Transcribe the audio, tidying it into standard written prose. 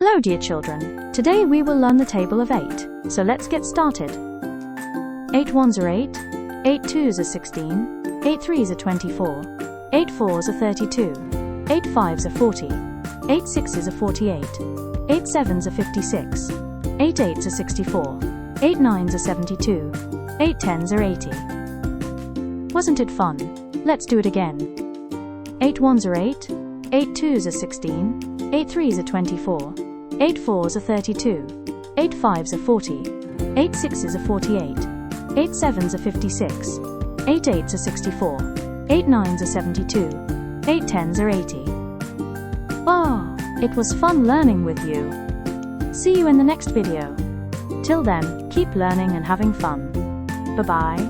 Hello dear children, today we will learn the table of 8, so let's get started. 8 ones are 8, 8 twos are 16, 8 threes are 24, 8 fours are 32, 8 fives are 40, 8 sixes are 48, 8 sevens are 56, 8 eights are 64, 8 nines are 72, 8 tens are 80. Wasn't it fun? Let's do it again. 8 ones are 8, 8 twos are 16, 8 threes are 24, 8 fours are 32, 8 fives are 40, 8 sixes are 48, 8 sevens are 56, 8 eights are 64, 8 nines are 72, 8 tens are 80. Wow, it was fun learning with you. See you in the next video. Till then, keep learning and having fun. Bye-bye.